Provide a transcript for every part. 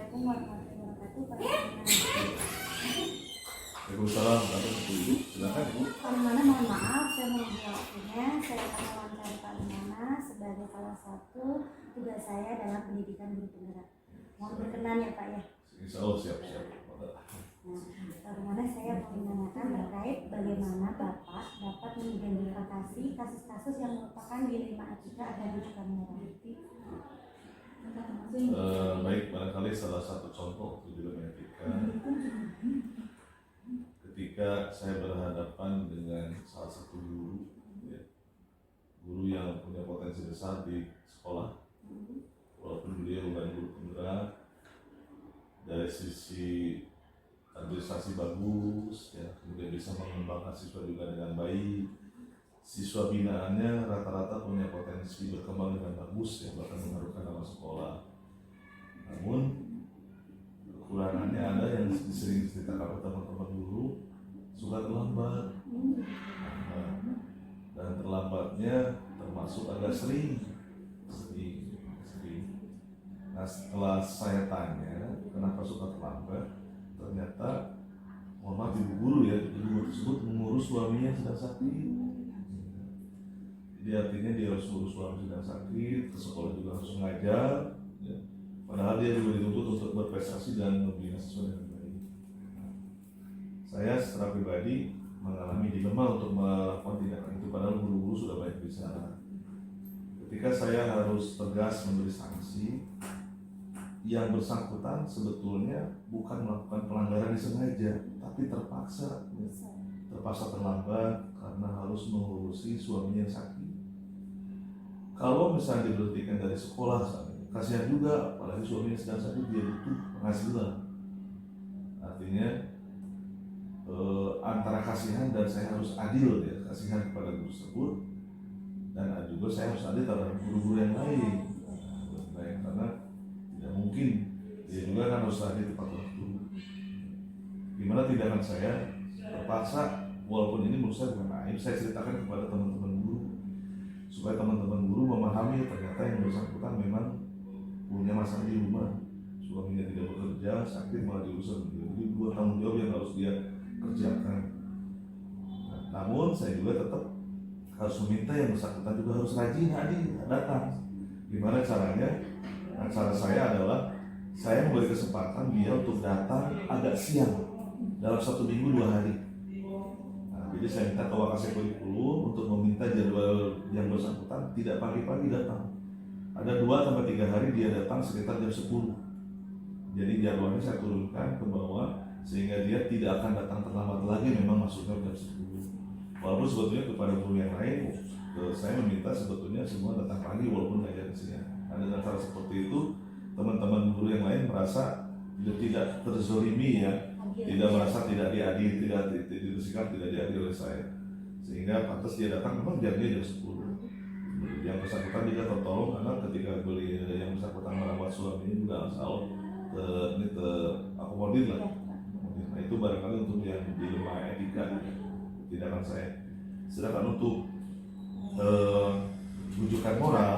Assalamualaikum warahmatullahi wabarakatuh. Waalaikumsalam warahmatullahi wabarakatuh. Silakan Bu. Pak Limana, mohon maaf, saya mengambil waktunya. Saya akan mewawancara Pak Limana sebagai salah satu tugas saya dalam pendidikan guru penggerak. Mohon berkenan ya Pak ya. Insya Allah siap. Pak Limana, saya mau menanyakan terkait bagaimana Bapak dapat mengidentifikasi kasus-kasus yang merupakan dilema etika dan rujukan moral. Baik, barangkali salah satu contoh tujuan etika ketika saya berhadapan dengan salah satu guru, ya, guru yang punya potensi besar di sekolah, walaupun beliau bukan guru penggerak, dari sisi administrasi bagus, ya, kemudian bisa mengembangkan siswa juga dengan baik. Siswa binaannya rata-rata punya potensi berkembang dengan bagus, ya, bahkan mengharumkan nama sekolah. Namun kekurangannya ada yang sering diceritakan oleh teman-teman guru, suka terlambat. Dan terlambatnya termasuk agak sering. Nah, setelah saya tanya kenapa suka terlambat, ternyata mohon maaf ibu guru ya, ibu guru tersebut mengurus suaminya sedang sakit. Jadi artinya dia harus mengurus suami sedang sakit, ke sekolah juga harus mengajar, ya. Padahal dia juga dituntut untuk berprestasi dan membina siswa dengan baik. Saya secara pribadi mengalami dilema untuk melakukan tindakan itu, padahal guru-guru sudah banyak bicara. Ketika saya harus tegas memberi sanksi, yang bersangkutan sebetulnya bukan melakukan pelanggaran disengaja, tapi terpaksa terlambat karena harus mengurusi suaminya yang sakit. Kalau misalnya diberhentikan dari sekolah, kasihan juga, apalagi suaminya sedang sakit, dia butuh penghasilan. Artinya antara kasihan dan saya harus adil, ya, kasihan kepada guru tersebut, dan juga saya harus adil terhadap guru-guru yang lain, karena tidak mungkin dia juga kan harus hadir tepat waktu. Gimana tindakan saya terpaksa, walaupun ini menurut saya bukan aib, saya ceritakan kepada teman-teman guru supaya teman-teman guru memahami ternyata yang bersangkutan memang punya masalah di rumah, suaminya tidak bekerja, sakit malah diurus. Jadi dua tanggung jawab yang harus dia kerjakan. Namun saya juga tetap harus meminta yang bersangkutan juga harus rajin hadir, datang. Gimana caranya? Nah, cara saya adalah saya memberi kesempatan dia untuk datang agak siang dalam 1 minggu 2 hari. Nah, jadi saya minta ke Wakasek Kurikulum untuk meminta jadwal yang bersangkutan tidak pagi-pagi datang. Ada 2-3 hari dia datang sekitar jam 10. Jadi jadwalnya saya turunkan ke bawah sehingga dia tidak akan datang terlambat lagi, memang masuknya jam 10. Walaupun sebetulnya kepada guru yang lain, saya meminta sebetulnya semua datang pagi walaupun ngajar siang. Nah, dengan cara seperti itu, teman-teman guru yang lain merasa tidak terzolimi, ya, tidak merasa tidak diadili, tidak dibersihkan, tidak diadili oleh saya, sehingga pantas dia datang memang jamnya jam 10. Yang bersangkutan juga tertolong karena ketika beliau yang bersangkutan merawat suaminya juga asal akomodir lah. Nah, itu barangkali untuk yang dilema etika tindakan saya. Sedangkan untuk rujukan moral,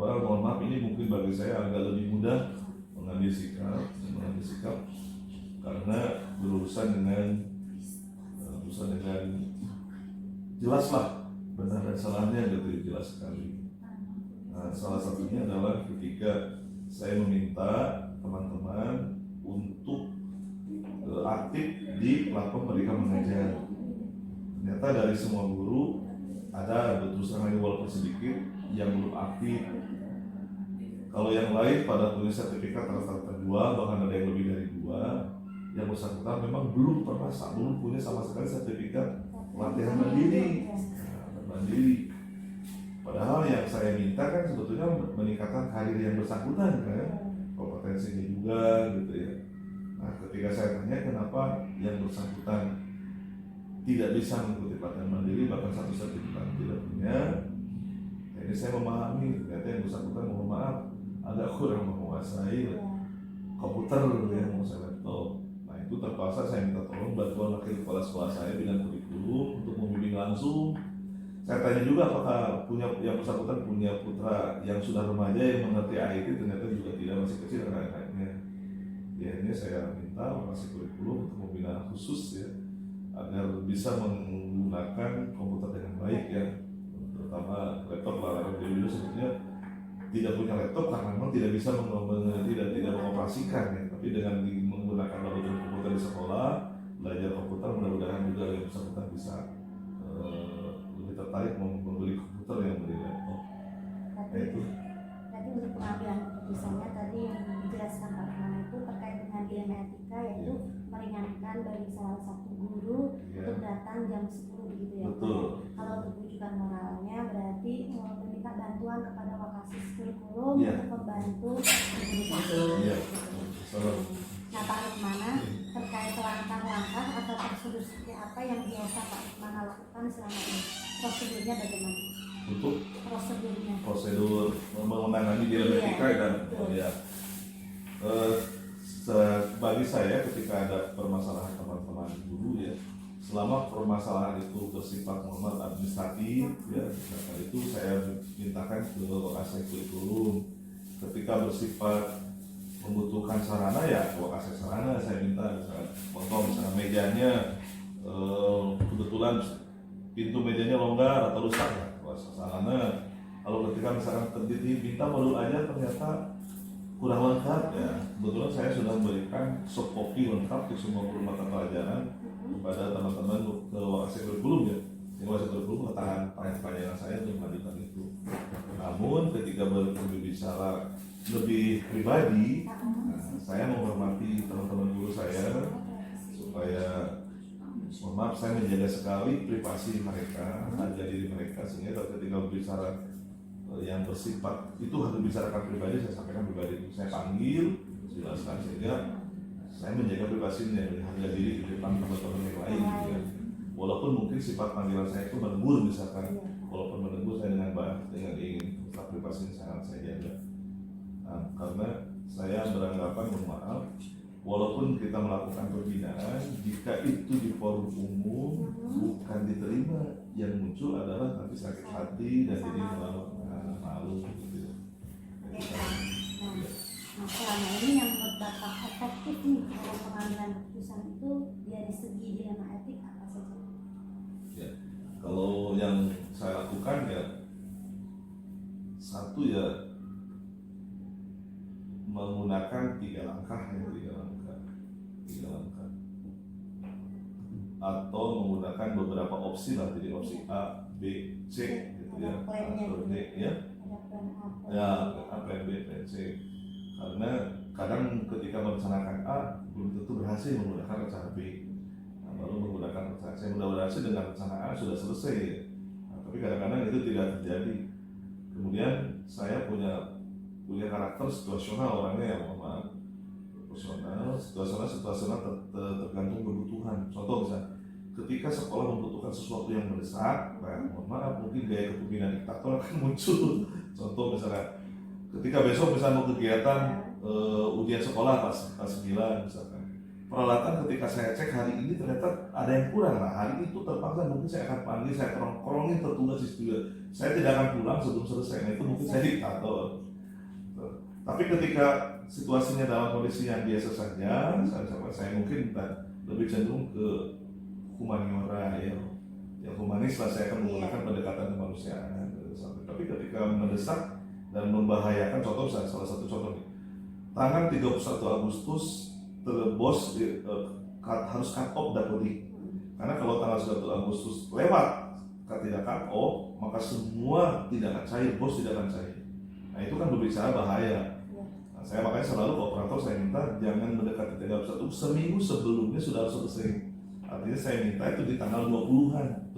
mohon maaf ini mungkin bagi saya agak lebih mudah mengambil sikap karena berurusan dengan jelaslah benar dan salahnya, gitu, jelas sekali. Nah, salah satunya adalah ketika saya meminta teman-teman untuk aktif di platform Merdeka Mengajar. Ternyata dari semua guru ada terus terang walaupun sedikit yang belum aktif. Kalau yang lain pada punya sertifikat rata-rata 2, bahkan ada yang lebih dari 2, yang bersangkutan memang belum punya sama sekali sertifikat pelatihan mandiri. Padahal yang saya minta kan sebetulnya meningkatkan karir yang bersangkutan, kan, kompetensinya juga, gitu ya. Nah, ketika saya tanya kenapa yang bersangkutan tidak bisa mengikuti pelatihan mandiri, bahkan satu sertifikat tidak punya, ini saya memahami ternyata yang bersangkutan, mohon maaf, agak kurang menguasai komputer, ya, menguasai laptop. Nah, itu terpaksa saya minta tolong bantuan wakil kepala sekolah saya dengan kurikulum untuk membimbing langsung Saya tanya juga apakah yang bersangkutan punya putra yang sudah remaja yang mengerti IT, ternyata juga tidak, masih kecil anak-anaknya. Ya, ini saya minta lokasi kurikulum untuk membina khusus ya, agar bisa menggunakan komputer dengan baik ya, terutama laptop. Larang dulu sebetulnya tidak punya laptop karena memang tidak bisa tidak mengoperasikan ya, tapi dengan menggunakan laboratorium komputer di sekolah, belajar komputer, mudah-mudahan juga yang bersangkutan bisa lebih tertarik membeli komputer yang beli laptop. Berarti untuk pengambilan keputusannya tadi yang dijelaskan Pak Rahman itu terkait dengan dilema etika, yaitu meringankan bagi salah satu guru untuk datang jam 10 begitu ya. Betul. Kalau untuk rujukan moralnya berarti meminta bantuan kepada Wakasis kurikulum untuk membantu guru. Iya. Nah, Pak Rukmana terkait langkah-langkah atau prosedur seperti apa yang biasa Pak Rukmana lakukan selama ini? Prosedurnya bagaimana? Untuk prosedur menangani dilema etika dan bagi saya ketika ada permasalahan teman-teman guru ya, selama permasalahan itu bersifat administratif ya, maka itu saya mintakan ke lokasi kurikulum. Ketika bersifat membutuhkan sarana ya lokasi sarana saya minta, misalnya mejanya kebetulan pintu mejanya longgar atau rusak ya, sarana. Kalau ketika misalkan minta modul aja ternyata kurang lengkap ya, kebetulan saya sudah memberikan soft copy lengkap di semua guru mata pelajaran kepada teman-teman ke lokasi kurikulum ya. Jadi lokasi kurikulum mengetahui pertanyaan saya untuk melanjutkan itu. Namun ketika berbicara lebih pribadi, saya menghormati teman-teman guru saya supaya, mohon maaf, saya menjaga sekali privasi mereka, harga diri mereka, sehingga ketika berbicara yang bersifat itu harus dibicarakan pribadi, saya sampaikan pribadi, saya panggil, jelaskan, sehingga saya menjaga privasinya, harga diri di depan teman-teman yang lain ya. Walaupun mungkin sifat panggilan saya itu menegur misalkan, walaupun menegur saya dengan ingin tetap privasi sangat saya jaga. Nah, karena saya beranggapan, mohon maaf, walaupun kita melakukan pembinaan, jika itu di forum umum bukan diterima, yang muncul adalah nanti sakit hati dan jadi malu gitu. Nah, selama ini yang menurut Bapak efektif nih dalam pengambilan keputusan itu dari segi dilema etik apa saja? Ya, kalau yang saya lakukan ya, satu ya menggunakan tiga langkah, atau menggunakan beberapa opsi lah, jadi opsi A, B, C gitu ya, atau D ya, A, plan B, plan C. Karena kadang ketika merencanakan A belum tentu berhasil menggunakan rencana B, baru menggunakan rencana C. Mudah-mudahan dengan rencana A sudah selesai ya. Tapi kadang-kadang itu tidak terjadi. Kemudian saya punya karakter situasional orangnya, yang situasional tergantung kebutuhan. Contoh misalnya, ketika sekolah membutuhkan sesuatu yang mendesak, mohon maaf, mungkin gaya kepemimpinan diktator akan muncul. Contoh misalnya, ketika besok misalnya mau kegiatan ujian sekolah pas 9 misalkan, peralatan ketika saya cek hari ini ternyata ada yang kurang. Nah, hari itu terpaksa mungkin saya akan panggil, saya korongin tertugas juga. Saya tidak akan pulang sebelum selesai. Nah, itu mungkin saya diktator. Tapi ketika situasinya dalam kondisi yang biasa saja, saya mungkin lebih cenderung ke humaniora ya. Yang humanis lah, saya akan menggunakan pendekatan kemanusiaan. Tapi ketika mendesak dan membahayakan, contoh salah satu contoh nih, tanggal 31 Agustus bos harus cut off dapodik. Karena kalau tanggal 1 Agustus lewat tidak cut off, maka semua tidak akan cair, bos tidak akan cair. Nah, itu kan berbicara bahaya. Nah, saya makanya selalu ke operator saya minta jangan mendekati 31, seminggu sebelumnya sudah harus selesai. Artinya saya minta itu di tanggal 20-an.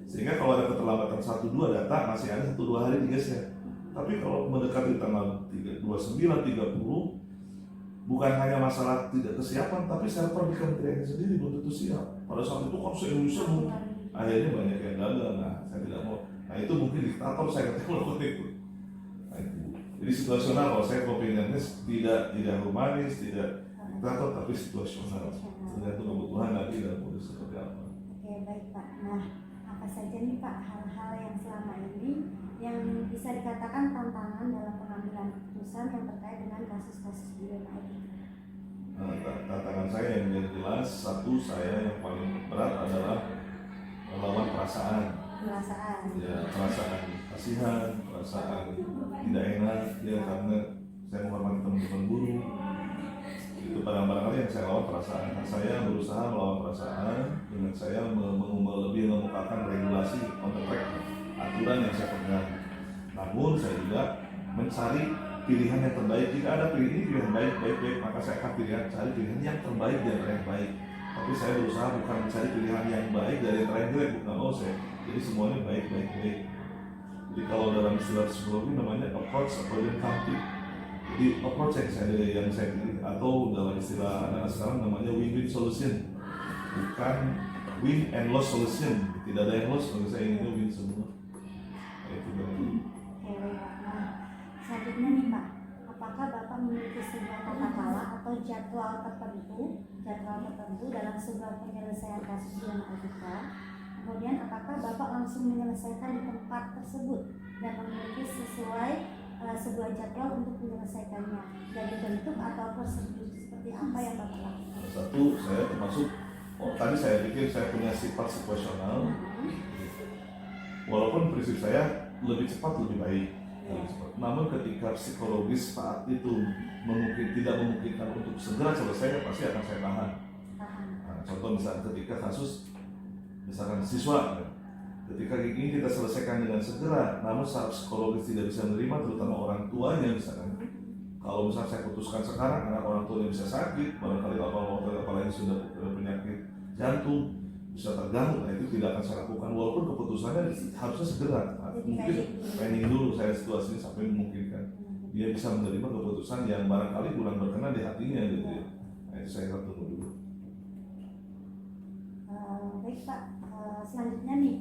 Sehingga kalau ada keterlambatan 1-2 data masih ada 1-2 hari digeser. Tapi kalau mendekati tanggal 29, 30, bukan hanya masalah tidak kesiapan, tapi server di kementerian sendiri belum tentu siap. Pada saat itu kan se-Indonesia akhirnya banyak yang gagal. Nah, saya tidak mau. Nah, itu mungkin diktator saya ketemu itu. Nah, itu. Jadi situasional, kalau saya opiniannya tidak humanis, tidak diktator, tapi situasional. Tergantung kebutuhan nanti dan modus seperti apa. Oke, baik Pak. Nah, apa saja nih Pak hal-hal yang selama ini yang bisa dikatakan tantangan dalam pengambilan keputusan yang terkait dengan kasus-kasus dilema etika? Tantangan saya yang jelas, satu, saya yang paling berat adalah melawan perasaan. Ya, perasaan kasihan, perasaan tidak enak, ya karena saya menghormati teman-teman guru. Itu barang-barang yang saya lawan perasaan. Nah, saya berusaha melawan perasaan dengan saya lebih memukakan regulasi, kontrak, aturan yang saya pegang. Namun saya juga mencari pilihan yang terbaik. Jika ada pilihan baik, maka saya akan cari pilihan yang terbaik dan yang baik. Tapi saya berusaha bukan mencari pilihan yang baik dari yang terakhir, bukan jadi semuanya baik. Jadi kalau dalam istilah psikologi namanya approach avoidant conflict. Jadi approach yang saya pilih, atau dalam istilah anak sekarang namanya win-win solution, bukan win and loss solution. Tidak ada yang loss, kalau saya ingin win semua. Itu berarti. Nah, selanjutnya nih Pak, apakah Bapak memiliki sebuah tata cara atau jadwal tertentu dalam sebuah penyelesaian kasus dilema etika? Kemudian apakah Bapak langsung menyelesaikan di tempat tersebut dan memiliki sebuah jadwal untuk menyelesaikannya, dari bentuk atau prosedur seperti apa yang Bapak lakukan? Satu, saya termasuk tadi saya pikir saya punya sifat situasional. Walaupun prinsip saya lebih cepat lebih baik. Namun ketika psikologis saat itu tidak memungkinkan untuk segera selesai, pasti akan saya tahan. Nah, contoh misalnya ketika kasus misalkan siswa, ketika ini kita selesaikan dengan segera, namun saat psikologis tidak bisa menerima, terutama orang tuanya misalkan. Kalau misalnya saya putuskan sekarang, anak orang tuanya bisa sakit, barangkali apalagi sudah penyakit jantung bisa terganggu, nah itu tidak akan saya lakukan walaupun keputusannya harusnya segera. Mungkin planning dulu saya situasinya sampai memungkinkan dia bisa menerima keputusan yang barangkali kurang berkenan di hatinya gitu ya. Nah itu saya akan tunggu dulu. Baik Pak, selanjutnya nih,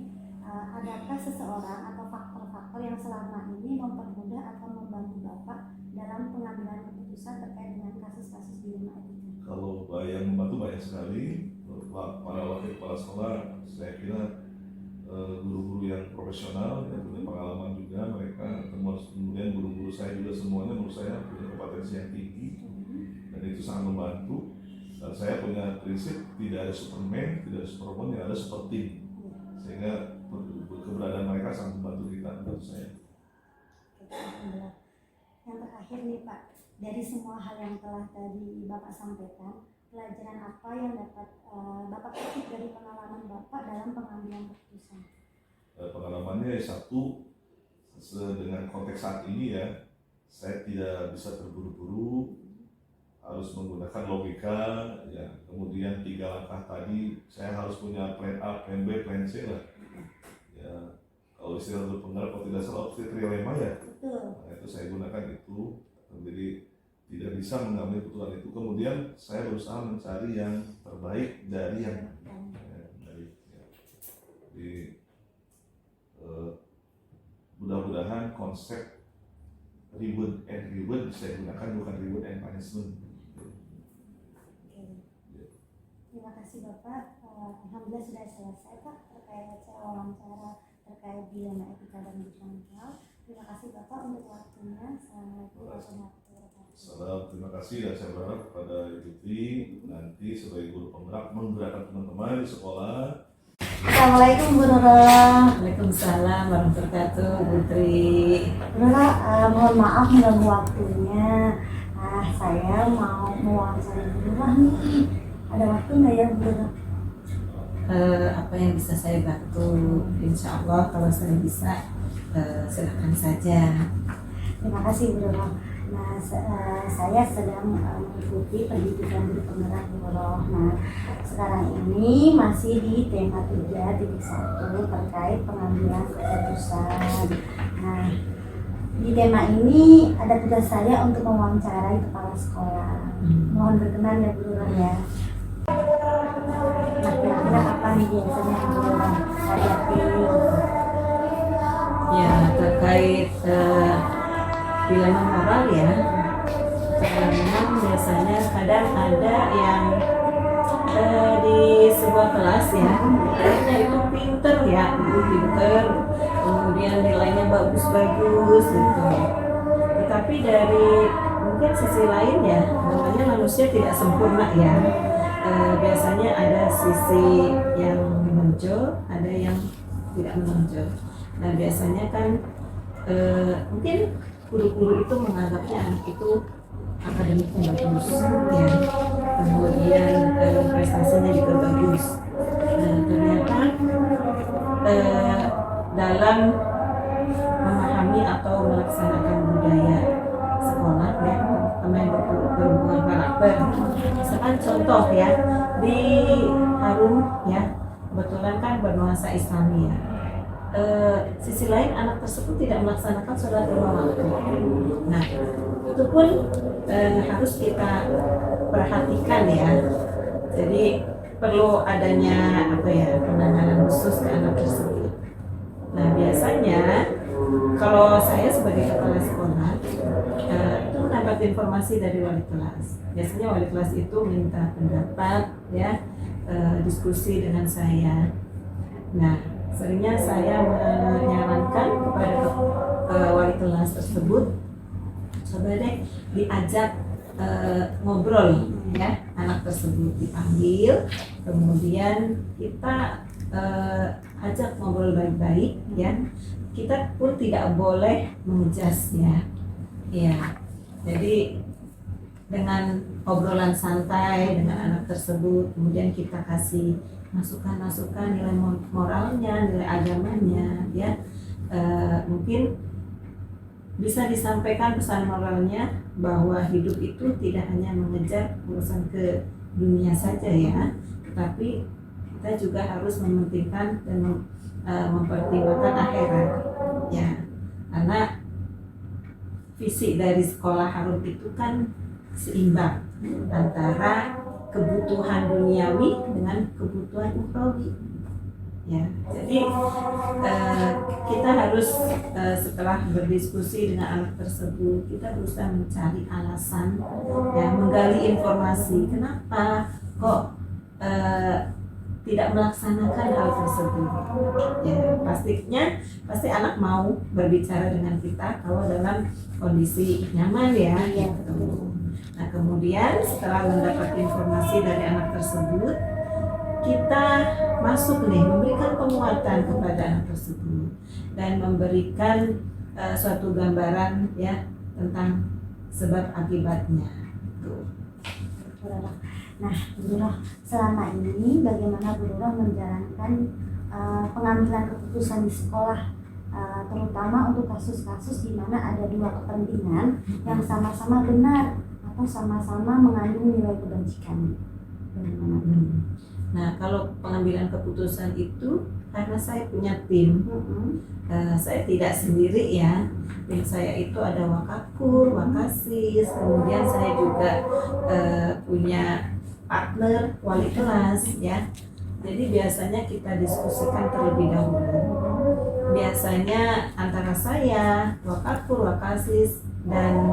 adakah seseorang atau faktor-faktor yang selama ini mempermudah atau membantu Bapak dalam pengambilan keputusan terkait dengan kasus-kasus dilema etika? Kalau yang membantu banyak sekali. Para wakil kepala sekolah, saya kira guru-guru yang profesional yang punya pengalaman juga, mereka kemudian guru-guru saya juga semuanya menurut saya punya kompetensi yang tinggi dan itu sangat membantu. Dan saya punya prinsip tidak ada Superman, tidak ada Superwoman, yang ada super team, sehingga keberadaan mereka sangat membantu kita menurut saya. Yang terakhir nih Pak, dari semua hal yang telah tadi Bapak sampaikan, pelajaran apa yang dapat Bapak petik dari pengalaman Bapak dalam pengambilan keputusan? Pengalamannya satu, dengan konteks saat ini ya, saya tidak bisa terburu-buru, harus menggunakan logika ya. Kemudian 3 langkah tadi saya harus punya plan A, plan B, plan C lah ya. Kalau istilah untuk penggarap, kalau tidak salah opsi trilema ya. Betul. Nah, itu saya gunakan itu, jadi tidak bisa mengambil keputusan itu. Kemudian saya berusaha mencari yang terbaik dari yang dari ya. Jadi mudah-mudahan konsep reward and reward bisa digunakan, bukan reward and punishment. Terima kasih Bapak. Alhamdulillah sudah selesai Pak terkait wawancara terkait dilema etika dan judicial. Terima kasih Bapak untuk waktunya. Assalamualaikum warahmatullahi wabarakatuh. Salam, terima kasih dan saya berharap kepada Ibu Tri nanti sebagai guru penggerak menggerakkan teman-teman di sekolah. Assalamualaikum Bu Nurul. Waalaikumsalam warahmatullahi wabarakatuh, Bu Tri. Nurul, mohon maaf mengganggu waktunya. Saya mau mewawancara Bu Nurul nih. Ada waktu nggak ya Bu Nurul? Apa yang bisa saya bantu? Insya Allah kalau saya bisa, silakan saja. Terima kasih Bu Nurul. Nah, saya sedang mengikuti pendidikan guru penggerak Bu Nurul. Nah, sekarang ini masih di tema 3.1 terkait pengambilan keputusan. Nah, di tema ini ada tugas saya untuk mewawancarai kepala sekolah. Mohon berkenan ya Bu Nurul ya. Nah, kira-kira apa nih biasanya Bu Nurul hadapi? Ya, terkait dilema moral ya. Memang biasanya kadang ada yang di sebuah kelas ya, anaknya itu pinter ya, itu pinter, kemudian nilainya bagus-bagus gitu. Tetapi dari mungkin sisi lain ya, namanya manusia tidak sempurna ya. Biasanya ada sisi yang menonjol, ada yang tidak menonjol. Nah biasanya kan mungkin guru-guru itu menganggapnya anak itu akademiknya bagus ya, kemudian prestasinya juga bagus. Nah ternyata dalam memahami atau melaksanakan budaya sekolah ya, terutama yang berhubungan karakter. Misalkan contoh ya, di Harum ya, kebetulan kan bernuansa Islami ya. Sisi lain anak tersebut tidak melaksanakan sholat lima waktu. Nah, itu pun harus kita perhatikan ya. Jadi perlu adanya penanganan khusus ke anak tersebut. Nah, biasanya kalau saya sebagai kepala sekolah itu mendapat informasi dari wali kelas. Biasanya wali kelas itu minta pendapat ya, diskusi dengan saya. Nah, seringnya saya menyarankan kepada wali kelas tersebut, coba deh diajak ngobrol ya, anak tersebut dipanggil, kemudian kita ajak ngobrol baik-baik ya. Kita pun tidak boleh mengejas ya. Jadi dengan obrolan santai dengan anak tersebut, kemudian kita kasih masukan-masukan nilai moralnya, nilai agamanya ya. Mungkin bisa disampaikan pesan moralnya bahwa hidup itu tidak hanya mengejar urusan ke dunia saja ya, tetapi kita juga harus mementingkan dan mempertimbangkan akhirat ya. Karena visi dari sekolah Harum itu kan seimbang antara kebutuhan duniawi dengan kebutuhan ukhrawi ya. Jadi kita harus setelah berdiskusi dengan anak tersebut, kita berusaha mencari alasan ya, menggali informasi kenapa kok tidak melaksanakan hal tersebut ya. Pasti anak mau berbicara dengan kita kalau dalam kondisi nyaman ya gitu. Nah kemudian setelah mendapat informasi dari anak tersebut, kita masuk memberikan penguatan kepada anak tersebut dan memberikan suatu gambaran ya tentang sebab akibatnya. Nah, Bu Nurah, selama ini bagaimana Bu Nurah menjalankan pengambilan keputusan di sekolah, terutama untuk kasus-kasus di mana ada dua kepentingan yang sama-sama benar atau sama-sama mengandung nilai kebajikan? Bagaimana? Nah, kalau pengambilan keputusan itu karena saya punya tim, saya tidak sendiri ya. Tim saya itu ada wakakur, wakasis, kemudian saya juga punya partner wali kelas ya. Jadi biasanya kita diskusikan terlebih dahulu. Biasanya antara saya, wakakur, wakasis dan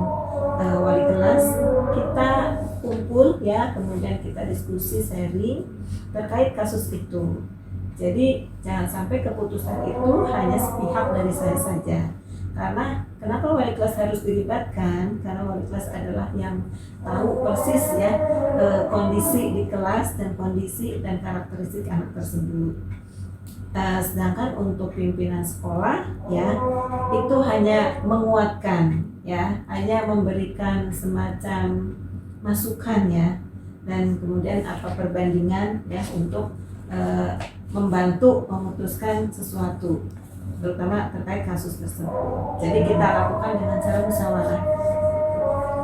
wali kelas kita kumpul ya, kemudian kita diskusi sharing terkait kasus itu. Jadi jangan sampai keputusan itu hanya sepihak dari saya saja. Karena kenapa wali kelas harus dilibatkan? Karena wali kelas adalah yang tahu persis ya kondisi di kelas dan kondisi dan karakteristik anak tersebut. Sedangkan untuk pimpinan sekolah ya itu hanya menguatkan ya, hanya memberikan semacam masukan ya, dan kemudian apa perbandingan ya untuk membantu memutuskan sesuatu terutama terkait kasus tersebut. Jadi kita lakukan dengan cara musyawarah.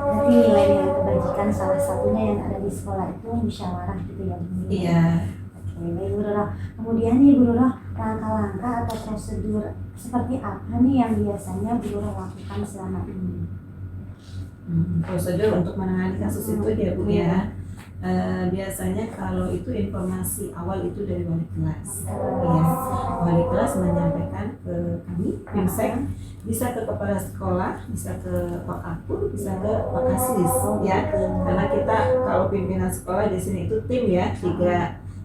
Berarti nilai-nilai kebajikan salah satunya yang ada di sekolah itu musyawarah gitu ya? Iya. Oke, baik Bu Nurah. Kemudian nih Bu Nurah, langkah-langkah atau prosedur seperti apa nih yang biasanya Bu Nurah lakukan selama ini? Prosedur untuk menangani kasus itu ya Bu ya. Biasanya kalau itu informasi awal itu dari wali kelas ya. Wali kelas menyampaikan ke kami Pimsek, bisa ke kepala sekolah, bisa ke wakakur, bisa ke wakasis ya. Karena kita kalau pimpinan sekolah di sini itu tim ya,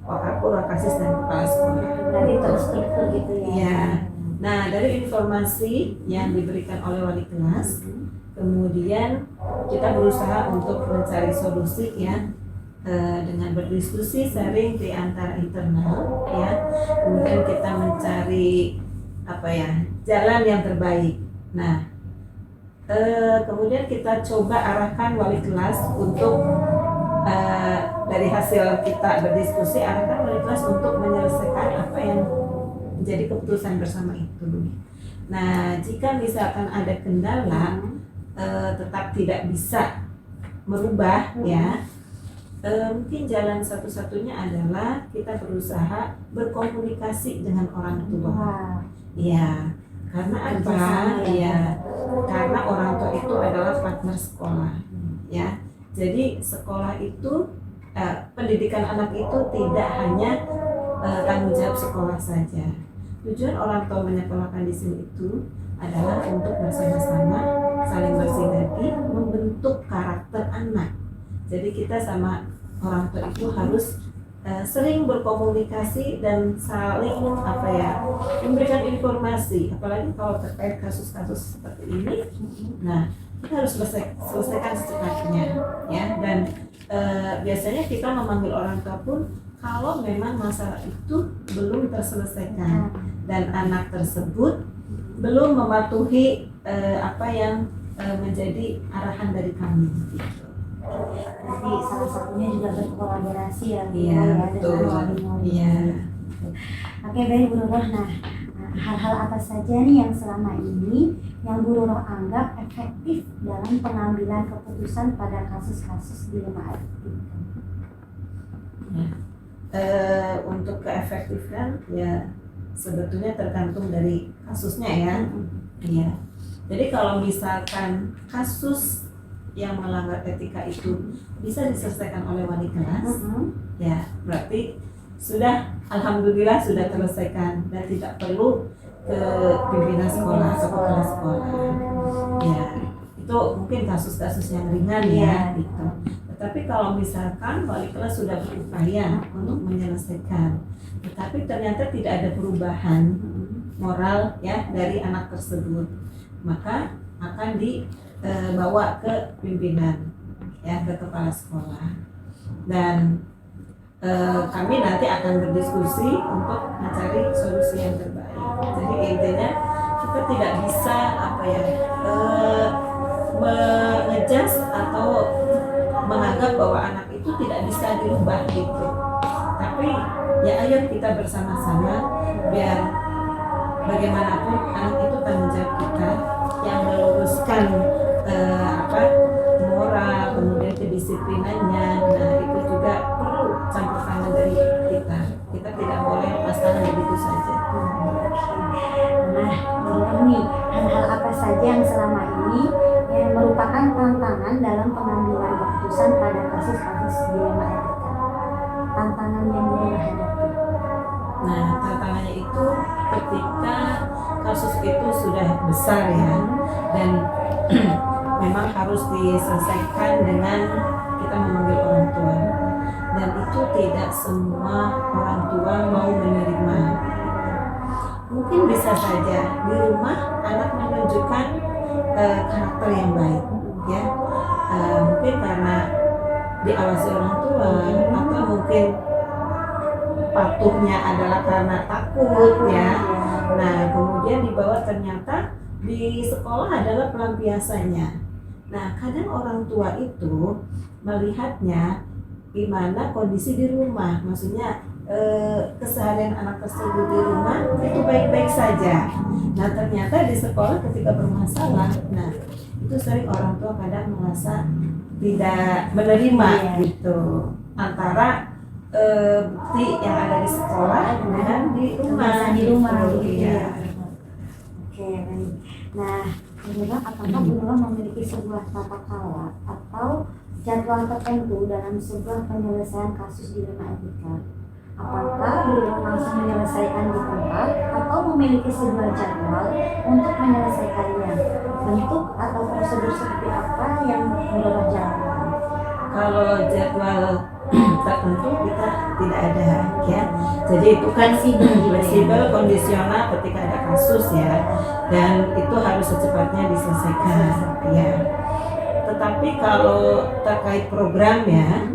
Wakapur, Wakasis, dan kepala sekolah. Berarti terstruktur gitu ya. Iya. Nah, dari informasi yang diberikan oleh wali kelas, kemudian kita berusaha untuk mencari solusi ya, dengan berdiskusi sharing di antara internal ya. Kemudian kita mencari jalan yang terbaik. Nah, kemudian kita coba arahkan wali kelas untuk dari hasil kita berdiskusi, arahkan wali kelas untuk menyelesaikan apa yang menjadi keputusan bersama itu. Nah, jika misalkan ada kendala tetap tidak bisa merubah ya, mungkin jalan satu-satunya adalah kita berusaha berkomunikasi dengan orang tua. Ya, karena apa? Ya, karena orang tua itu adalah partner sekolah. Ya, jadi sekolah itu pendidikan anak itu tidak hanya tanggung jawab sekolah saja. Tujuan orang tua menyekolahkan di sini itu adalah untuk bersama-sama saling bersinergi membentuk karakter anak. Jadi kita sama orang tua itu harus sering berkomunikasi dan saling memberikan informasi, apalagi kalau terkait kasus-kasus seperti ini. Nah, kita harus selesaikan secepatnya ya. Dan biasanya kita memanggil orang tua pun kalau memang masalah itu belum terselesaikan dan anak tersebut belum mematuhi apa yang menjadi arahan dari kami. Jadi salah satunya juga berkolaborasi ya, Iya, ya betul. dengan wali-wali. Iya. Oke, baik Bu Nurah. Nah, hal-hal apa saja nih yang selama ini yang Bu Nurah anggap efektif dalam pengambilan keputusan pada kasus-kasus dilema etika? Untuk keefektifan ya sebetulnya tergantung dari kasusnya ya. Iya. Jadi kalau misalkan kasus yang melanggar etika itu bisa diselesaikan oleh wali kelas, ya berarti sudah, alhamdulillah sudah terselesaikan dan tidak perlu ke pimpinan sekolah atau kepala sekolah. Ya, itu mungkin kasus-kasus yang ringan ya gitu. Tetapi kalau misalkan wali kelas sudah berupaya untuk menyelesaikan, tetapi ternyata tidak ada perubahan moral ya dari anak tersebut, maka akan dibawa ke pimpinan ya, ke kepala sekolah, dan kami nanti akan berdiskusi untuk mencari solusi yang terbaik. Jadi intinya kita tidak bisa mengejudge atau menganggap bahwa anak itu tidak bisa dirubah gitu. Tapi ya ayo kita bersama-sama biar bagaimanapun anak itu tanggung jawab kita yang meluruskan moral, kemudian kedisiplinannya. Nah, itu juga perlu campur tangan dari kita. Kita tidak boleh lepas tangan begitu saja. Nah, nih hal-hal apa saja yang selama ini yang merupakan tantangan dalam pengambilan keputusan pada kasus-kasus dilema etika? Tantangan yang dihadapi. Nah, tantangannya itu ketika kasus itu sudah besar ya, dan memang harus diselesaikan dengan kita memanggil orang tua, dan itu tidak semua orang tua mau menerima. Mungkin bisa saja di rumah anak menunjukkan karakter yang baik ya, mungkin karena diawasi orang tua, atau mungkin patuhnya adalah karena takut ya. Nah, kemudian dibawa ternyata di sekolah adalah pelampiasannya. Nah, kadang orang tua itu melihatnya gimana kondisi di rumah, maksudnya keseharian anak tersebut di rumah itu baik-baik saja. Nah, ternyata di sekolah ketika bermasalah, nah itu sering orang tua kadang merasa tidak menerima gitu, antara bukti yang ada di sekolah dengan di rumah gitu ya. Oke, baik. Nah, apakah Bu Nurah memiliki sebuah tata cara atau jadwal tertentu dalam sebuah penyelesaian kasus dilema etika? Apakah Bu Nurah langsung menyelesaikan di tempat atau memiliki sebuah jadwal untuk menyelesaikannya? Bentuk atau prosedur seperti apa yang Bu Nurah jalankan? Kalau jadwal tertentu kita tidak ada ya. Jadi itu kan fleksibel, kondisional ketika ada kasus ya, dan itu harus secepatnya diselesaikan ya. Tetapi kalau terkait program ya,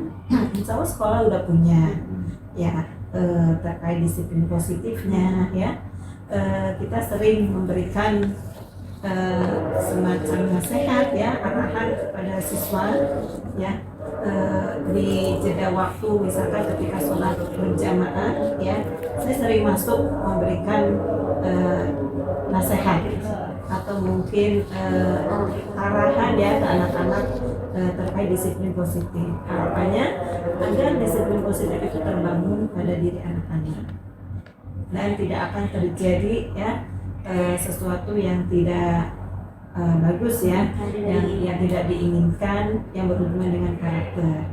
insya Allah sekolah udah punya ya, terkait disiplin positifnya ya. Kita sering memberikan semacam nasihat ya, arahan kepada siswa ya, di jeda waktu misalkan ketika sholat berjamaah ya, saya sering masuk memberikan nasihat atau mungkin arahan ya ke anak-anak terkait disiplin positif. Harapannya agar disiplin positif itu terbangun pada diri anak-anak dan tidak akan terjadi ya sesuatu yang tidak bagus ya, yang tidak diinginkan yang berhubungan dengan karakter.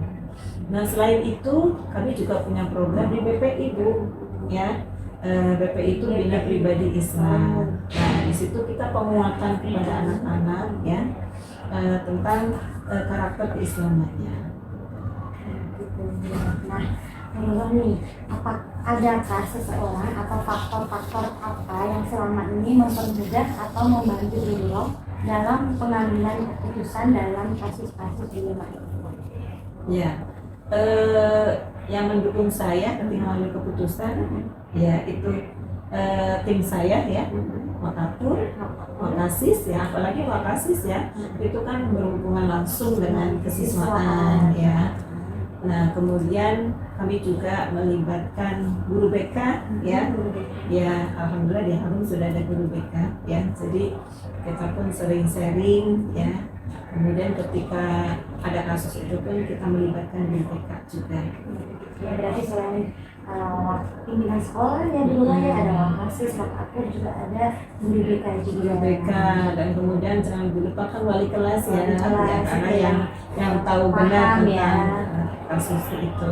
Nah selain itu kami juga punya program di BPI Bu ya, BPI itu Bina Pribadi Islam. Nah di situ kita penguatan kepada anak-anak ya, tentang karakter keislamannya. Nah, menurut nih, adakah seseorang atau faktor-faktor apa yang selama ini mempermudah atau membantu beliau dalam pengambilan keputusan dalam kasus-kasus dilematika? Ya, yang mendukung saya ketika mengambil keputusan ya itu tim saya ya, Wakatur, Wakasis ya, apalagi Wakasis ya, itu kan berhubungan langsung dengan kesiswaan ya. Nah kemudian kami juga melibatkan guru BK ya, alhamdulillah di Harum sudah ada guru BK ya, jadi kita pun sering sharing ya. Kemudian ketika ada kasus itu pun kita melibatkan guru BK juga. Ya berarti selain pimpinan sekolah ya dulu ya, ada Wakasis, Wakatur, juga ada guru BK juga. BK dan kemudian jangan dilupakan wali kelas ya, karena yang tahu benar tentang kasus itu.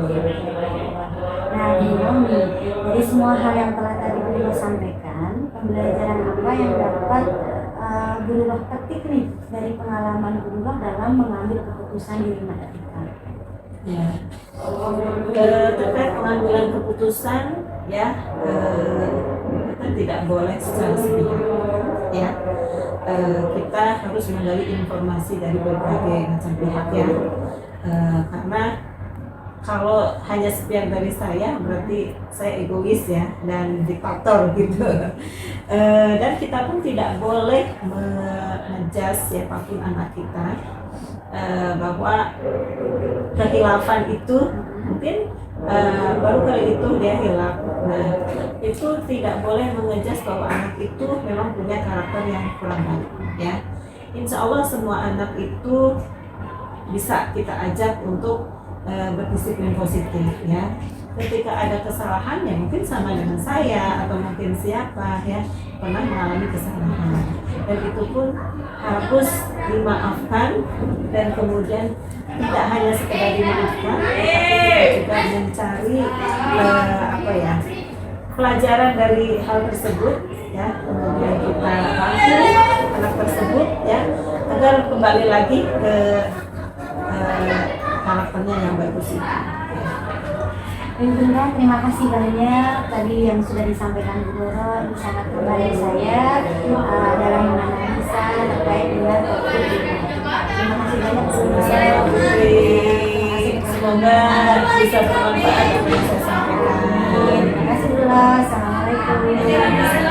Nah, dari semua hal yang telah tadi beliau sampaikan, pembelajaran apa yang dapat guru petik nih dari pengalaman guru dalam mengambil keputusan di dilematika? Ya, terkait pengambilan keputusan ya, kita tidak boleh secara sepihak ya. Kita harus menggali informasi dari berbagai macam pihak ya, karena kalau hanya sepihak dari saya berarti saya egois ya dan diktator gitu. Dan kita pun tidak boleh menjudge siapapun anak kita bahwa kehilafan itu mungkin baru kali itu dia hilaf. Nah itu tidak boleh mengejudge bahwa anak itu memang punya karakter yang kurang baik ya. Insya Allah semua anak itu bisa kita ajak untuk berdisiplin positif ya. Ketika ada kesalahan ya mungkin sama dengan saya atau mungkin siapa ya pernah mengalami kesalahan, dan itu pun harus dimaafkan dan kemudian tidak hanya sekedar dimaafkan, tetapi kita juga mencari pelajaran dari hal tersebut ya, kemudian kita bantu anak tersebut ya agar kembali lagi ke karakternya yang bagus itu. Tentunya terima kasih banyak tadi yang sudah disampaikan Bu Doro, itu sangat membantu saya dalam menganalisa terkait dengan topik ini. Terima kasih banyak Bu Doro. Semoga bisa bermanfaat apa yang saya sampaikan. Terima kasih Bu Doro. Assalamualaikum.